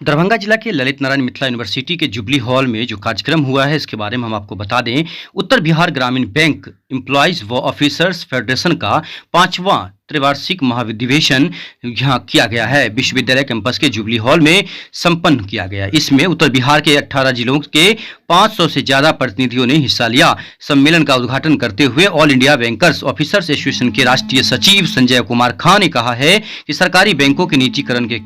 दरभंगा जिला के ललित नारायण मिथिला यूनिवर्सिटी के जुबली हॉल में जो कार्यक्रम हुआ है, इसके बारे में हम आपको बता दें। उत्तर बिहार ग्रामीण बैंक एम्प्लॉयज़ व ऑफिसर्स फेडरेशन का 5वां त्रिवार्षिक महाधिवेशन यहाँ किया गया है। विश्वविद्यालय कैंपस के जुबली हॉल में संपन्न किया गया। इसमें उत्तर बिहार के 18 जिलों के 500 से ज़्यादा प्रतिनिधियों ने हिस्सा लिया। सम्मेलन का उद्घाटन करते हुए all India bankers officers association के राष्ट्रीय सचिव संजय कुमार खां ने कहा है कि सरकारी बैंकों के निजीकरण के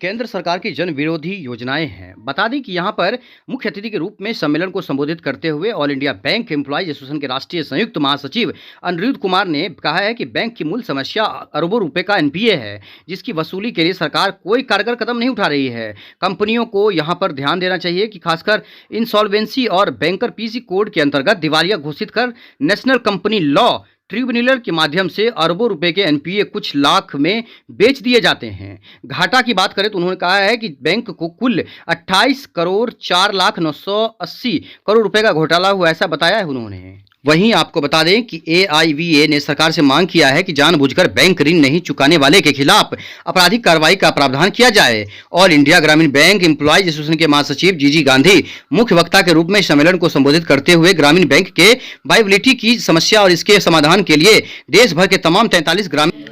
केंद्र सरकार की जन विरोधी योजनाएं हैं। बता दें कि यहां पर मुख्य अतिथि के रूप में सम्मेलन को संबोधित करते हुए all India bank employees association के राष्ट्रीय संयुक्त महासचिव अनिरुद्ध कुमार ने कहा है कि बैंक की मूल समस्या अरबों रुपए का एनपीए है, जिसकी वसूली के लिए सरकार कोई कारगर कदम नहीं उठा रही है। कंपनियों को यहां पर ध्यान देना चाहिए कि खासकर इंसॉल्वेंसी और बैंकर पीसी कोड के अंतर्गत दिवालिया घोषित कर नेशनल कंपनी लॉ ट्रिब्यूनल के माध्यम से अरबों रुपए के एनपीए कुछ लाख में बेच दिए जाते हैं। घाटा की बात करें तो उन्होंने कहा है कि बैंक को कुल 28 करोड़ 4,980 करोड़ रुपए का घोटाला हुआ, ऐसा बताया है उन्होंने। वहीं आपको बता दें कि एआईवीए ने सरकार से मांग किया है कि जानबूझकर बैंक ऋण नहीं चुकाने वाले के खिलाफ आपराधिक कार्रवाई का प्रावधान किया जाए। ऑल इंडिया ग्रामीण बैंक एम्प्लॉयज एसोसिएशन के महासचिव जीजी गांधी मुख्य वक्ता के रूप में सम्मेलन को संबोधित करते हुए ग्रामीण बैंक के वायबिलिटी की समस्या और इसके समाधान के लिए देश भर के तमाम 43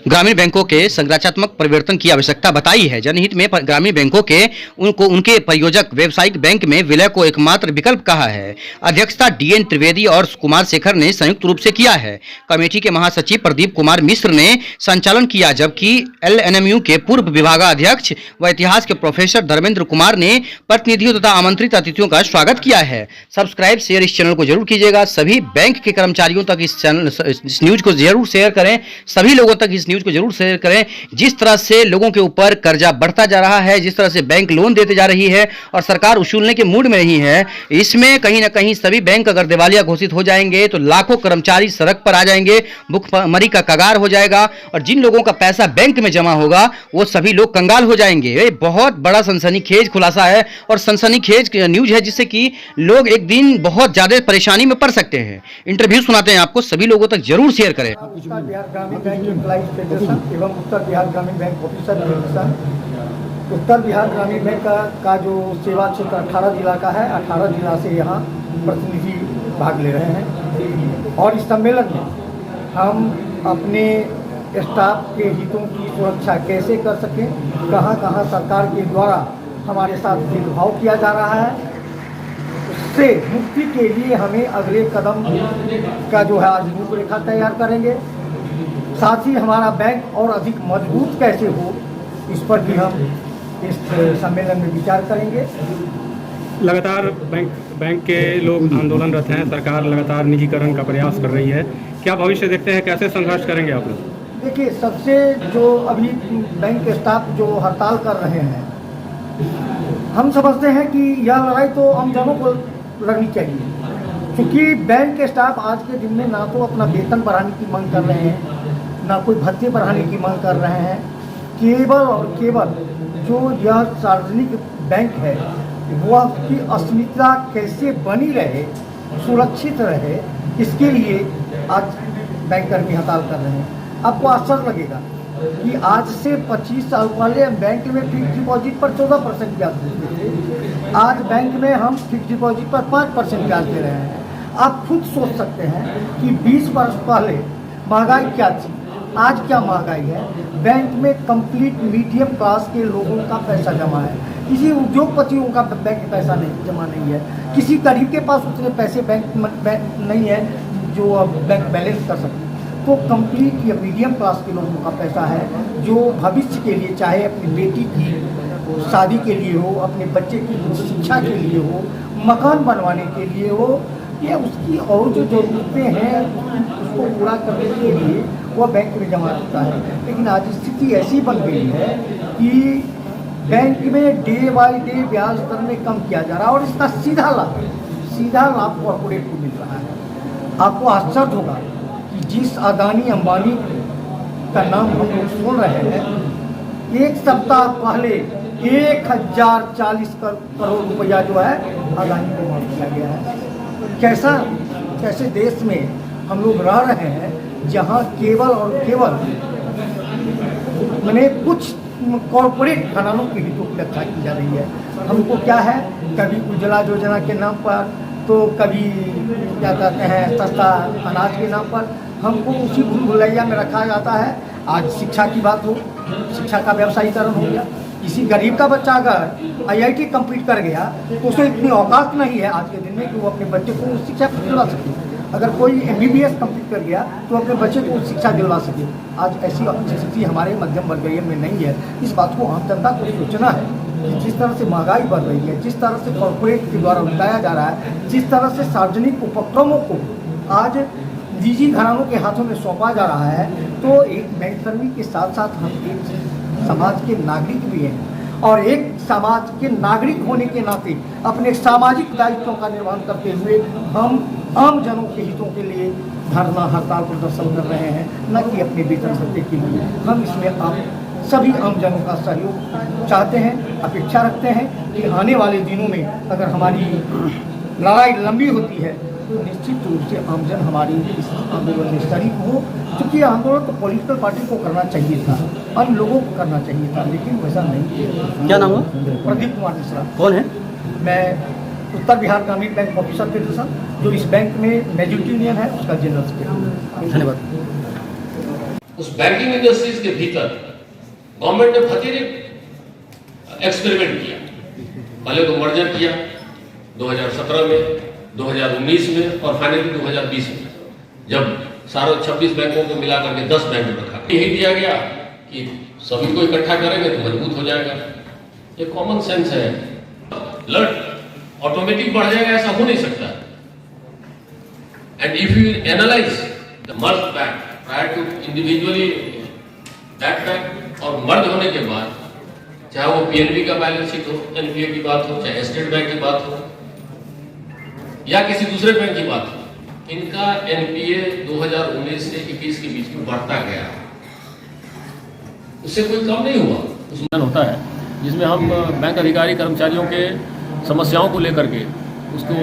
ग्रामीण बैंकों के संरचनात्मक परिवर्तन की आवश्यकता बताई है। जनहित में ग्रामीण बैंकों के उनके परियोजक व्यावसायिक बैंक में विलय को एकमात्र विकल्प कहा है। अध्यक्षता डीएन त्रिवेदी और कुमार शेखर ने संयुक्त रूप से किया है। कमेटी के महासचिव प्रदीप कुमार मिश्र ने संचालन किया, जबकि एलएनएमयू के पूर्व विभागाध्यक्ष व इतिहास के प्रोफेसर धर्मेंद्र कुमार ने प्रतिनिधियों तथा आमंत्रित अतिथियों का स्वागत किया है। सब्सक्राइब शेयर इस चैनल को जरूर कीजिएगा। सभी बैंक के कर्मचारियों तक इस न्यूज को जरूर शेयर करें। सभी लोगों तक इस न्यूज को जरूर शेयर करें। जिस तरह से लोगों के ऊपर कर्जा बढ़ता जा रहा है, जिस तरह से बैंक लोन देते जा रही है और सरकार वसूलने के मूड में नहीं है, इसमें कहीं ना कहीं सभी बैंक अगर दिवालिया घोषित हो जाएंगे तो लाखों कर्मचारी सड़क पर आ जाएंगे, भुखमरी का कगार हो जाएगा और जिन लोगों का पैसा बैंक में जमा होगा वो सभी लोग कंगाल हो जाएंगे। ये बहुत बड़ा सनसनीखेज खुलासा है और सनसनीखेज न्यूज है, जिससे कि लोग एक दिन बहुत ज्यादा परेशानी में पड़ सकते हैं। इंटरव्यू सुनाते हैं आपको, सभी लोगों तक जरूर शेयर करें। उत्तर बिहार ग्रामीण बैंक एम्प्लॉयज फेडरेशन एवं उत्तर बिहार ग्रामीण बैंक ऑफिसर फेडरेशन। उत्तर बिहार ग्रामीण बैंक का जो सेवा क्षेत्र 18 जिला का है, 18 जिला से यहाँ प्रतिनिधि भाग ले रहे हैं और इस सम्मेलन में हम अपने स्टाफ के हितों की सुरक्षा कैसे कर सकें, कहाँ कहाँ सरकार के द्वारा हमारे साथ भेदभाव किया जा रहा है, उससे मुक्ति के लिए हमें अगले कदम का जो है आज रूपरेखा तैयार करेंगे। साथ ही हमारा बैंक और अधिक मजबूत कैसे हो, इस पर भी हम इस सम्मेलन में विचार करेंगे। लगातार बैंक के लोग आंदोलनरत हैं, सरकार लगातार निजीकरण का प्रयास कर रही है। क्या भविष्य देखते हैं, कैसे संघर्ष करेंगे आप लोग? देखिए, सबसे जो अभी बैंक स्टाफ जो हड़ताल कर रहे हैं, हम समझते हैं कि यह लड़ाई तो आम जनों को लड़नी चाहिए, क्योंकि बैंक के स्टाफ आज के दिन में ना तो अपना वेतन बढ़ाने की मांग कर रहे हैं, ना कोई भत्ते बढ़ाने की मांग कर रहे हैं। केवल और केवल जो यह सार्वजनिक बैंक है वह की अस्मिता कैसे बनी रहे, सुरक्षित रहे, इसके लिए आज बैंक कर्मी हड़ताल कर रहे हैं। आपको आश्चर्य लगेगा कि आज से 25 साल पहले हम बैंक में फिक्स डिपॉजिट पर 14% ब्याज देते थे, आज बैंक में हम फिक्स डिपॉजिट पर 5% ब्याज दे रहे हैं। आप खुद सोच सकते हैं कि 20 वर्ष पहले महंगाई क्या थी, आज क्या महंगाई है। बैंक में कंप्लीट मीडियम क्लास के लोगों का पैसा जमा है, किसी उद्योगपतियों का बैंक पैसा नहीं जमा नहीं है, किसी गरीब के पास उतने पैसे बैंक नहीं है जो बैंक बैलेंस कर सके। तो कंप्लीट ये मीडियम क्लास के लोगों का पैसा है, जो भविष्य के लिए, चाहे अपनी बेटी की शादी के लिए हो, अपने बच्चे की शिक्षा के लिए हो, मकान बनवाने के लिए हो, या उसकी और जो ज़रूरतें हैं उसको पूरा करने के लिए वह बैंक में जमा होता है। लेकिन आज स्थिति ऐसी बन गई है कि बैंक में डे बाई डे ब्याज दर में कम किया जा रहा है और इसका सीधा लाभ कॉर्पोरेट को मिल रहा है। आपको आश्चर्य होगा कि जिस अदानी अंबानी का नाम हम लोग सुन रहे हैं, एक सप्ताह पहले 1040 करोड़ रुपया जो है अदानी को माफ किया गया है। कैसे देश में हम लोग रह रहे हैं जहां केवल और केवल मैंने कुछ कॉरपोरेट घरानों के हितों की रक्षा की जा रही है। हमको क्या है, कभी उज्ज्वला योजना के नाम पर, तो कभी क्या कहते हैं सस्ता अनाज के नाम पर हमको उसी भूलभुलैया में रखा जाता है। आज शिक्षा की बात हो, शिक्षा का व्यवसायीकरण हो गया। किसी गरीब का बच्चा अगर IIT कंप्लीट कर गया तो उसे इतनी औकात नहीं है आज के दिन में कि वो अपने बच्चे को उस शिक्षा दिलवा सके। अगर कोई MBBS कंप्लीट कर गया तो अपने बच्चे को उस शिक्षा दिलवा सके। आज ऐसी स्थिति हमारे मध्यम वर्गीय में नहीं है। इस बात को आम जनता को सोचना है कि जिस तरह से महंगाई बढ़ रही है, जिस तरह से कॉर्पोरेट के द्वारा लुटाया जा रहा है, जिस तरह से सार्वजनिक उपक्रमों को आज निजी घरानों के हाथों में सौंपा जा रहा है, तो एक बैंककर्मी के साथ साथ हम एक समाज के नागरिक भी हैं और एक समाज के नागरिक होने के नाते अपने सामाजिक दायित्वों का निर्वहन करते हुए हम आम जनों के हितों के लिए धरना हड़ताल प्रदर्शन कर रहे हैं, न कि अपने वेतन सत्ते के लिए। हम इसमें सभी आम जनों का सहयोग चाहते हैं, अपेक्षा रखते हैं कि आने वाले दिनों में अगर हमारी लड़ाई लंबी होती है तो निश्चित रूप से आमजन हमारी इस आंदोलन में शरीक हो। क्योंकि आंदोलन तो पॉलिटिकल पार्टी को करना चाहिए था, अन्य लोगों को करना चाहिए था, लेकिन वैसा नहीं किया। क्या नाम हुआ? प्रदीप कुमार मिश्रा। कौन है? मैं उत्तर बिहार ग्रामीण बैंक ऑफिसर फेडरेशन, जो इस बैंक में मेजोरिटी यूनियन है, उसका जनरल सेक्रेटरी। धन्यवाद। उस बैंकिंग इंडस्ट्रीज के भीतर गवर्नमेंट ने फतेह एक्सपेरिमेंट किया। पहले तो मर्जर किया 2017 में, 2019 में और फाइनली 2020 में, जब सारे 26 बैंकों को मिला करके 10 बैंक रखा। यही दिया गया कि सभी को इकट्ठा करेंगे तो मजबूत हो जाएगा। ये कॉमन सेंस है। ब्लड ऑटोमेटिक बढ़ जाएगा ऐसा हो नहीं सकता। And if you analyse the merge bank prior to individually that bank और मर्ज होने के बाद, चाहे वो PNB का बैलेंस शीट हो, NPA की बात हो, चाहे स्टेट बैंक की बात हो या किसी दूसरे बैंक की बात हो, इनका NPA 2019 से 21 के बीच में बढ़ता गया। उससे कोई कम नहीं हुआ। उसमें होता है जिसमें हम बैंक अधिकारी कर्मचारियों के समस्याओं को लेकर के उसको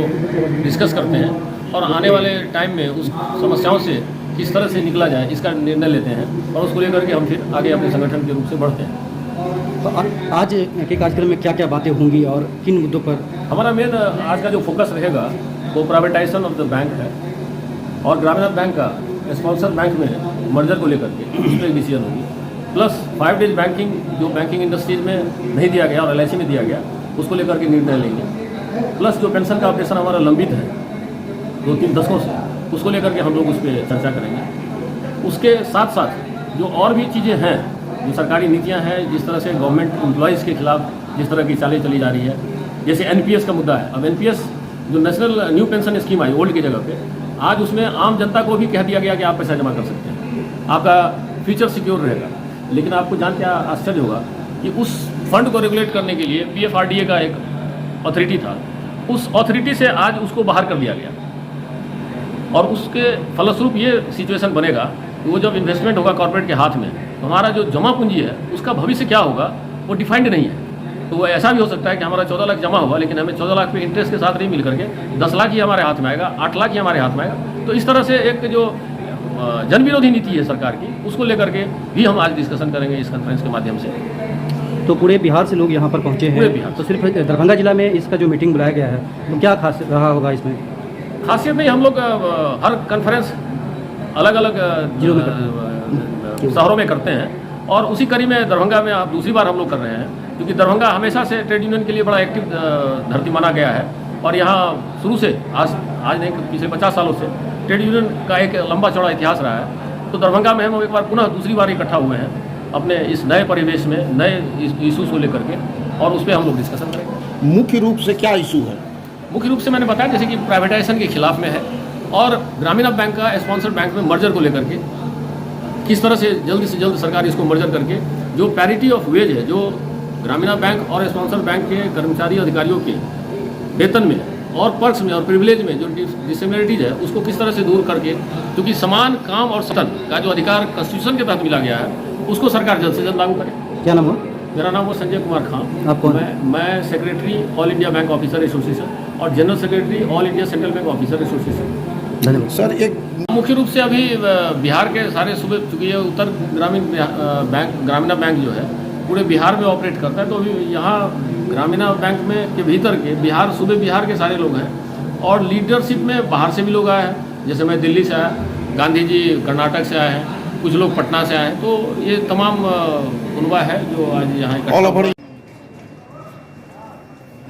डिस्कस करते हैं और आने वाले टाइम में उस समस्याओं से किस तरह से निकला जाए इसका निर्णय लेते हैं और उसको लेकर के हम फिर आगे अपने संगठन के रूप से बढ़ते हैं। तो आज के कार्यक्रम में क्या क्या बातें होंगी और किन मुद्दों पर? हमारा मेन आज का जो फोकस रहेगा वो प्राइवेटाइजेशन ऑफ द बैंक है और ग्रामीण बैंक का स्पॉन्सर बैंक में मर्जर को लेकर के उस पर डिसीजन होगी। प्लस 5 डेज बैंकिंग जो बैंकिंग इंडस्ट्रीज में नहीं दिया गया और LIC में दिया गया उसको लेकर के निर्णय लेंगे। प्लस जो पेंशन का ऑपरेशन हमारा लंबित है 2-3 दशकों से, उसको लेकर के हम लोग उस पर चर्चा करेंगे। उसके साथ साथ जो और भी चीज़ें हैं, जो सरकारी नीतियां हैं, जिस तरह से गवर्नमेंट एम्प्लॉयज़ के खिलाफ जिस तरह की चालें चली जा रही है, जैसे NPS का मुद्दा है। अब NPS जो नेशनल न्यू पेंशन स्कीम आई ओल्ड की जगह पे, आज उसमें आम जनता को भी कह दिया गया कि आप पैसा जमा कर सकते हैं, आपका फ्यूचर सिक्योर रहेगा। लेकिन आपको जान के आश्चर्य होगा कि उस फंड को रेगुलेट करने के लिए PFRDA का एक अथॉरिटी था, उस अथॉरिटी से आज उसको बाहर कर दिया गया और उसके फलस्वरूप ये सिचुएशन बनेगा कि वो जब इन्वेस्टमेंट होगा कॉर्पोरेट के हाथ में तो हमारा जो जमा पूंजी है उसका भविष्य क्या होगा वो डिफाइंड नहीं है। तो वो ऐसा भी हो सकता है कि हमारा 14 लाख जमा हुआ लेकिन हमें 14 लाख पे इंटरेस्ट के साथ नहीं मिल करके 10 लाख ही हमारे हाथ में आएगा, 8 लाख ही हमारे हाथ में आएगा। तो इस तरह से एक जो जन विरोधी नीति है सरकार की, उसको लेकर के भी हम आज डिस्कशन करेंगे इस कॉन्फ्रेंस के माध्यम से। तो पूरे बिहार से लोग यहाँ पर पहुँचे पूरे हैं, बिहार तो सिर्फ दरभंगा जिला में इसका जो मीटिंग बुलाया गया है तो क्या खास रहा होगा इसमें? खासियत नहीं, हम लोग हर कॉन्फ्रेंस अलग अलग जिलों में शहरों में करते हैं और उसी कड़ी में दरभंगा में आप दूसरी बार हम लोग कर रहे हैं, क्योंकि दरभंगा हमेशा से ट्रेड यूनियन के लिए बड़ा एक्टिव धरती माना गया है और यहाँ शुरू से आज नहीं पिछले 50 सालों से ट्रेड यूनियन का एक लंबा चौड़ा इतिहास रहा है। तो दरभंगा में हम एक बार पुनः दूसरी बार इकट्ठा हुए हैं अपने इस नए परिवेश में, नए इशूज़ को लेकर के, और उस पर हम लोग डिस्कशन करेंगे। मुख्य रूप से क्या इशू है? मुख्य रूप से मैंने बताया जैसे कि प्राइवेटाइजेशन के खिलाफ में है और ग्रामीण बैंक का स्पॉन्सर बैंक में मर्जर को लेकर के किस तरह से जल्द सरकार इसको मर्जर करके जो पैरिटी ऑफ वेज है, जो ग्रामीण बैंक और स्पॉन्सर बैंक के कर्मचारी अधिकारियों के वेतन में और पर्क्स में और प्रिविलेज में जो डिसमिलिटीज है उसको किस तरह से दूर करके, क्योंकि समान काम और सतन का जो अधिकार कॉन्स्टिट्यूशन के तहत मिला गया है उसको सरकार जल्द से जल्द लागू करे। क्या नाम हुआ? मेरा नाम है संजय कुमार खान। आप कौन? मैं secretary all India bank officer association और general secretary all India central bank officer association. धन्यवाद सर, एक मुख्य रूप से अभी बिहार के सारे सूबे, चूँकि ये उत्तर ग्रामीण बैंक जो है पूरे बिहार में ऑपरेट करता है। तो अभी यहाँ ग्रामीण बैंक में के भीतर के बिहार सूबे बिहार के सारे लोग हैं और लीडरशिप में बाहर से भी लोग आए हैं। जैसे मैं दिल्ली से आया, गांधी जी कर्नाटक से आए हैं, कुछ लोग पटना से आए हैं। तो ये तमाम उनवा है जो आज यहाँ इकट्ठा हुआ।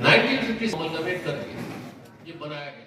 1950 अमेंडमेंट करके ये बनाया गया।